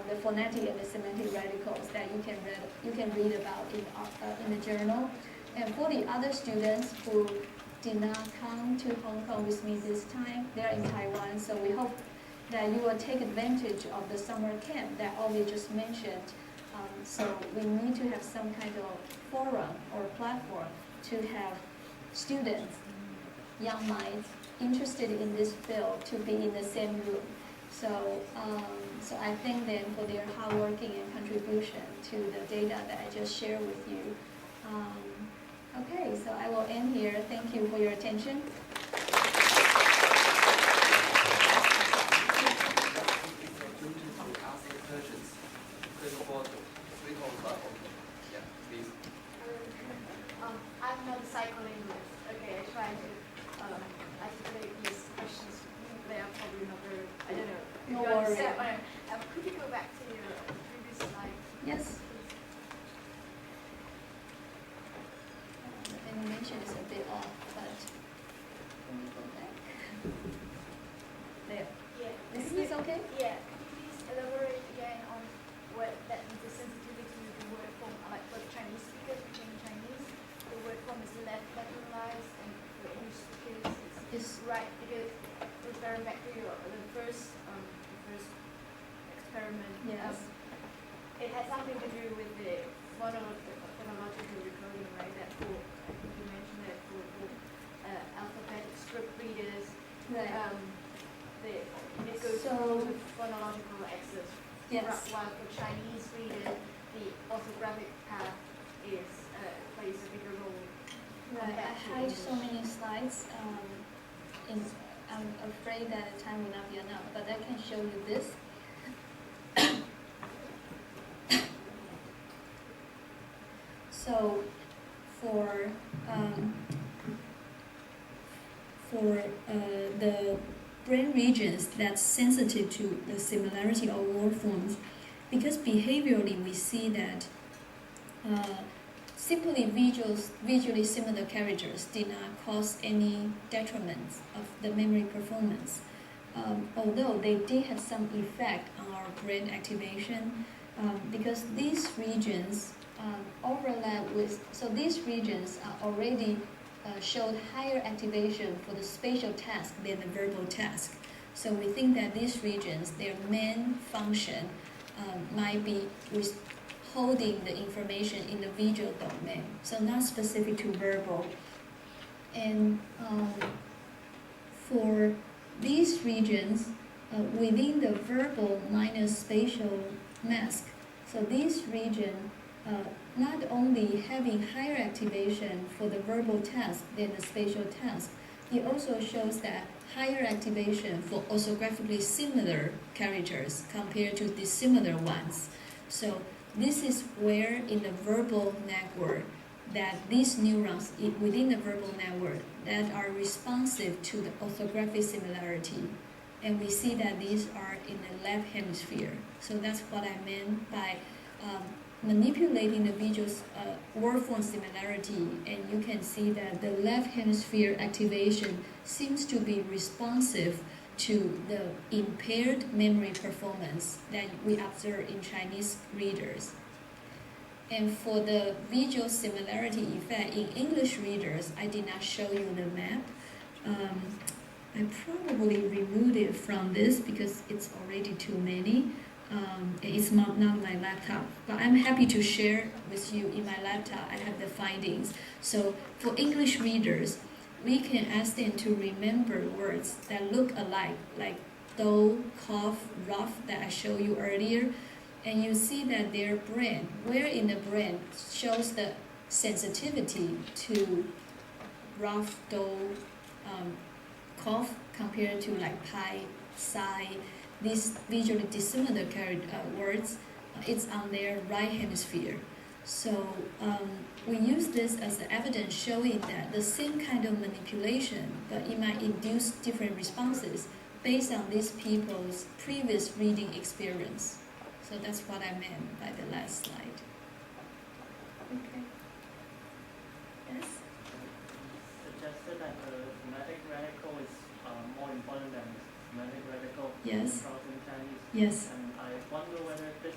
the phonetic and the semantic radicals that you can read about in the journal. And for the other students who did not come to Hong Kong with me this time, they're in Taiwan, so we hope that you will take advantage of the summer camp that Ollie just mentioned. So we need to have some kind of forum or platform to have students, young minds, interested in this field to be in the same room. So, so I thank them for their hard working and contribution to the data that I just shared with you. Okay, so I will end here. Thank you for your attention. I'm not a psycholinguist. Okay, I try to articulate these questions. They are probably not very, I don't know. No worries. Could you go back to your previous slide? Yes. The animation is a bit off, but go back. There. Yeah. This is okay? Yeah. Could you please elaborate again on what that means, the sensitivity to the word form, like for Chinese speakers between Chinese, the word form is left lateralized, and for English speakers it's right, because referring back to the first experiment, Yes. it had something to do with the phonological recoding, right? That for, I think you mentioned that for alphabetic script readers, Right. it goes So- through the phonological axis. Yes. While for Chinese readers, the orthographic path plays a bigger role. Right. I hide so many slides. I'm afraid that the time will not be enough, but I can show you this. So for the brain regions that's sensitive to the similarity of word forms, because behaviorally we see that simply visually similar characters did not cause any detriments of the memory performance, although they did have some effect on our brain activation, because these regions overlap with, so these regions are already showed higher activation for the spatial task than the verbal task. So we think that these regions, their main function might be holding the information in the visual domain, so not specific to verbal. And for these regions, within the verbal minus spatial mask, so this region not only having higher activation for the verbal task than the spatial task, it also shows that higher activation for orthographically similar characters compared to dissimilar ones. So this is where in the verbal network that these neurons within the verbal network that are responsive to the orthographic similarity. And we see that these are in the left hemisphere. So that's what I meant by manipulating the visual word form similarity. And you can see that the left hemisphere activation seems to be responsive to the impaired memory performance that we observe in Chinese readers. And for the visual similarity effect in English readers, I did not show you the map. I probably removed it from this because it's already too many. It's not my laptop, but I'm happy to share with you in my laptop. I have the findings. So for English readers, we can ask them to remember words that look alike, like though, cough, rough that I showed you earlier. And you see that their brain, where in the brain shows the sensitivity to rough, though, cough compared to like pie, sigh, these visually dissimilar words, it's on their right hemisphere. So we use this as evidence showing that the same kind of manipulation, but it might induce different responses based on these people's previous reading experience. So that's what I meant by the last slide. Okay. Yes? Suggested that the semantic radical is more important than the semantic radical Yes. in Chinese. Yes. And I wonder whether this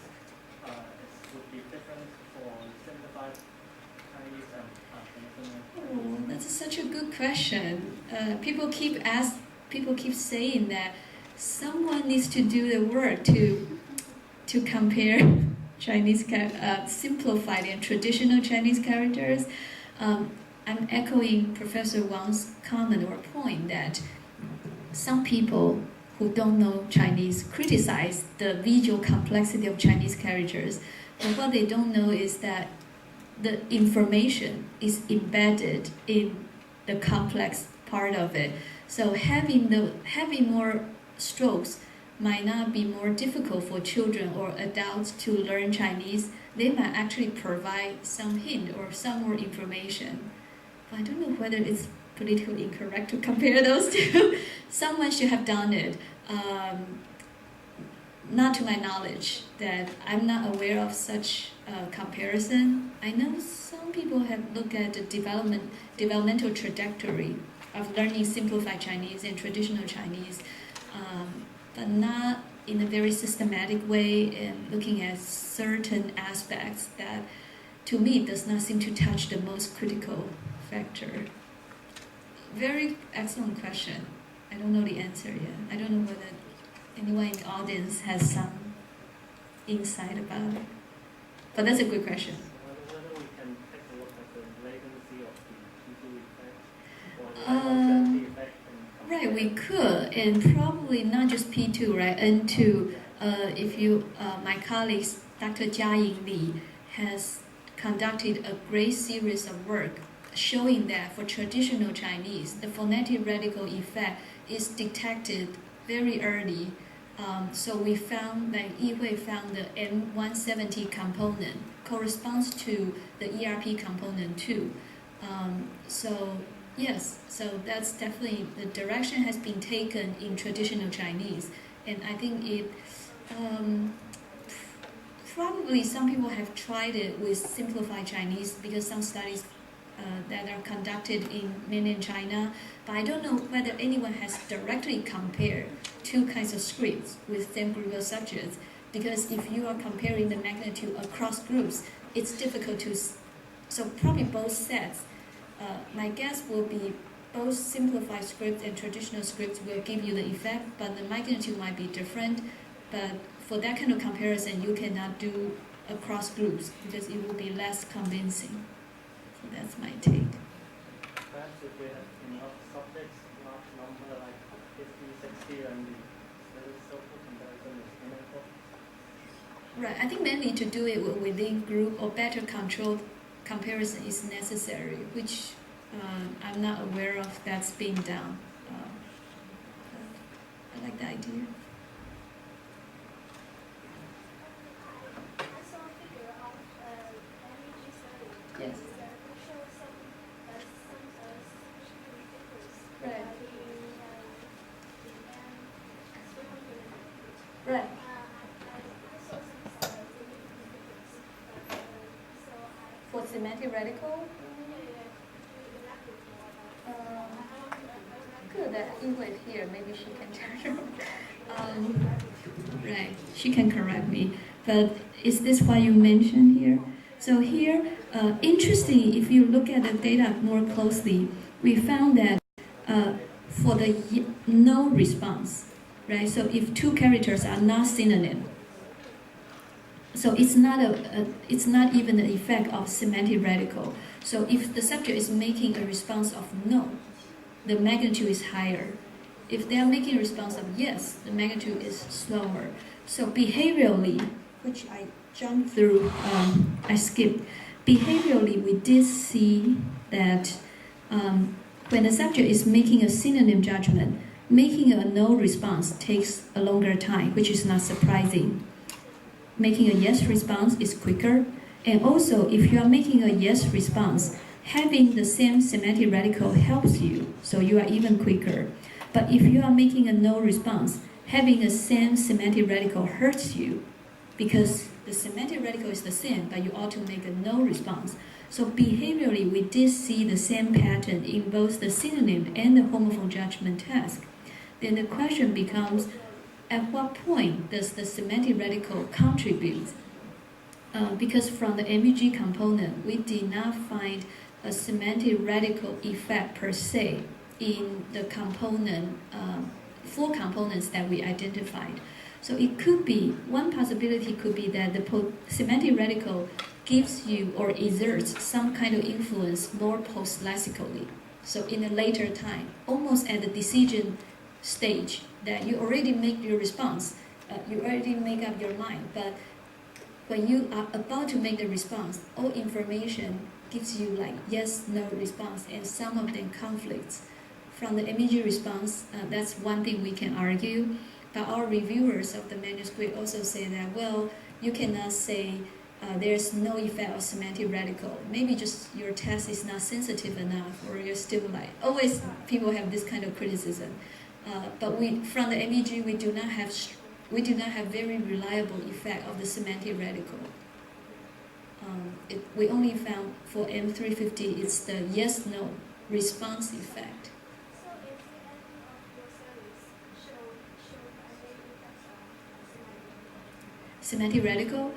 would be different for simplified Chinese and Oh, that's such a good question. People keep saying that someone needs to do the work to compare Chinese simplified and traditional Chinese characters. I'm echoing Professor Wang's comment or point that some people who don't know Chinese criticize the visual complexity of Chinese characters. But what they don't know is that the information is embedded in the complex part of it. So having more strokes might not be more difficult for children or adults to learn Chinese. They might actually provide some hint or some more information. But I don't know whether it's politically incorrect to compare those two. Someone should have done it. Not to my knowledge, that I'm not aware of such comparison. I know some people have looked at the developmental trajectory of learning simplified Chinese and traditional Chinese, but not in a very systematic way and looking at certain aspects that, to me, does not seem to touch the most critical factor. Very excellent question. I don't know the answer yet. I don't know whether anyone in the audience has some insight about it. But that's a good question. Whether we can take a look at the latency of the P2 effect or the identity effect. Right, we could, and probably not just P2, right? N2. If you, my colleague, Dr. Jiaying Li, has conducted a great series of work showing that for traditional Chinese, the phonetic radical effect is detected very early. So we found that Yihui found the M170 component corresponds to the ERP component too. So yes, so that's definitely the direction has been taken in traditional Chinese, and I think it probably some people have tried it with simplified Chinese because some studies that are conducted in mainland China, but I don't know whether anyone has directly compared two kinds of scripts with same group of subjects, because if you are comparing the magnitude across groups, it's difficult to, so probably both sets. My guess will be both simplified scripts and traditional scripts will give you the effect, but the magnitude might be different. But for that kind of comparison, you cannot do across groups because it will be less convincing. So that's my take. Perhaps if we have enough subjects, large number like 50, 60, and the social comparison is meaningful. Right, I think mainly to do it within group or better controlled comparison is necessary, which I'm not aware of that's being done. But I like the idea. I saw a figure of MEG study. Yes. That shows some significant difference Right. in Right. I saw some significant difference. So For semantic radical, good. English here. Maybe she can tell you. Right. She can correct me. But is this what you mentioned here? So here, interesting. If you look at the data more closely, we found that for the no response, right? So if two characters are not synonym, so it's not even an effect of semantic radical. So if the subject is making a response of no, the magnitude is higher. If they are making a response of yes, the magnitude is slower. So behaviorally, which I jumped through, I skipped. Behaviorally, we did see that when the subject is making a synonym judgment, making a no response takes a longer time, which is not surprising. Making a yes response is quicker. And also, if you are making a yes response, having the same semantic radical helps you, so you are even quicker. But if you are making a no response, having the same semantic radical hurts you, because the semantic radical is the same, but you ought to make a no response. So behaviorally, we did see the same pattern in both the synonym and the homophone judgment task. Then the question becomes, at what point does the semantic radical contribute? Because from the MEG component, we did not find a semantic radical effect per se in the component, 4 components that we identified. So it could be, one possibility could be that the semantic radical gives you or exerts some kind of influence more post-lexically. So in a later time, almost at the decision stage, that you already make your response, you already make up your mind, but when you are about to make the response, all information gives you like yes, no response, and some of them conflicts. From the MEG response, that's one thing we can argue, but our reviewers of the manuscript also say that, well, you cannot say there's no effect of semantic radical. Maybe just your test is not sensitive enough, or you're still like, always people have this kind of criticism. But from the MEG, we do not have very reliable effect of the semantic radical. We only found for M350, it's the yes-no response effect. So if the ending of your studies show any effects on Semantic radical?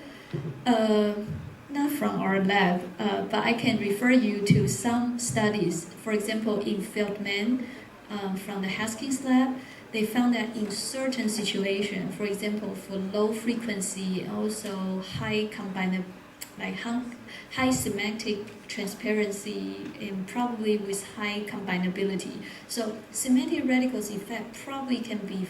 Not from our lab, but I can refer you to some studies. For example, in Feldman, from the Haskins lab, they found that in certain situations, for example, for low frequency, also high high semantic transparency, and probably with high combinability. So semantic radicals effect probably can be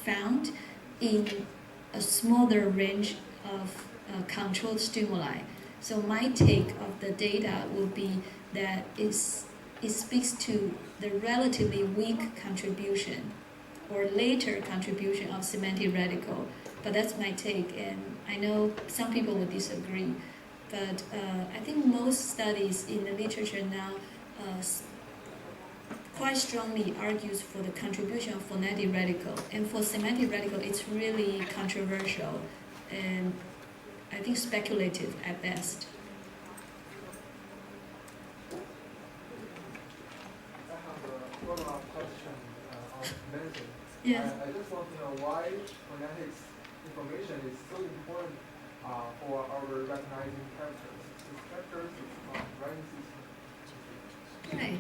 found in a smaller range of controlled stimuli. So my take of the data would be that it speaks to the relatively weak contribution or later contribution of semantic radical. But that's my take, and I know some people would disagree. But I think most studies in the literature now quite strongly argues for the contribution of phonetic radical. And for semantic radical, it's really controversial and I think speculative at best. I have a follow-up question on medicine. Yes. I just want to know why phonetics information is so important for our recognizing characters. These characters is writing system. Right.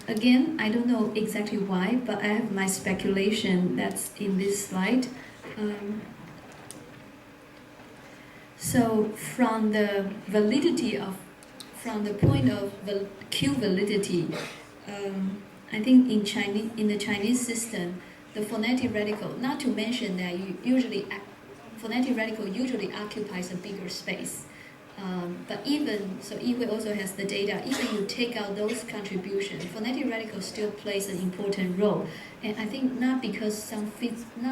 Again, I don't know exactly why, but I have my speculation that's in this slide. So from the point of Q validity, I think in the Chinese system, the phonetic radical, not to mention that phonetic radical usually occupies a bigger space. But even, so Yihui also has the data, even you take out those contributions, phonetic radical still plays an important role. And I think not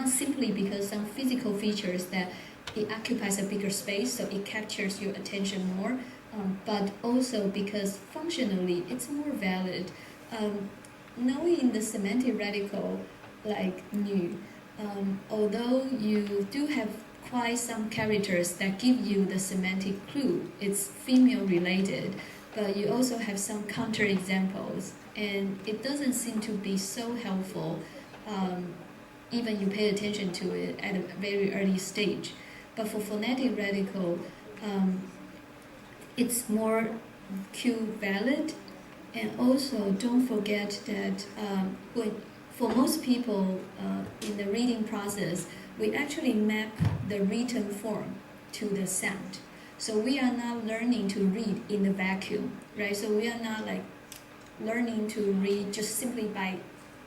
simply because some physical features that it occupies a bigger space, so it captures your attention more, but also because functionally it's more valid. Knowing the semantic radical, like nu, although you do have quite some characters that give you the semantic clue, it's female related, but you also have some counter examples, and it doesn't seem to be so helpful, even you pay attention to it at a very early stage. But for phonetic radical, it's more Q valid, and also don't forget that for most people in the reading process, we actually map the written form to the sound. So we are not learning to read in the vacuum, right? So we are not like learning to read just simply by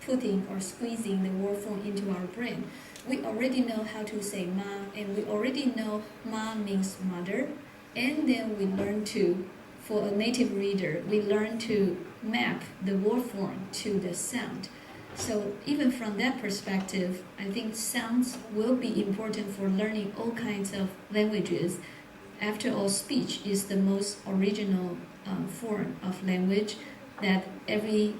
putting or squeezing the word form into our brain. We already know how to say ma, and we already know ma means mother, and then we learn to, for a native reader, we learn to map the word form to the sound. So even from that perspective, I think sounds will be important for learning all kinds of languages. After all, speech is the most original form of language that every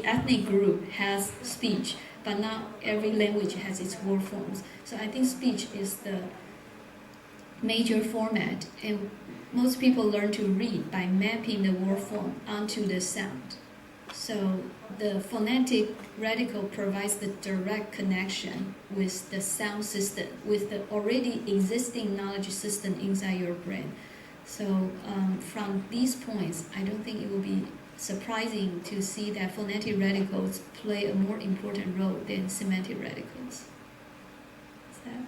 ethnic group has speech, but not every language has its word forms. So I think speech is the major format, and most people learn to read by mapping the word form onto the sound. So the phonetic radical provides the direct connection with the sound system, with the already existing knowledge system inside your brain. So from these points, I don't think it will be surprising to see that phonetic radicals play a more important role than semantic radicals. Is that?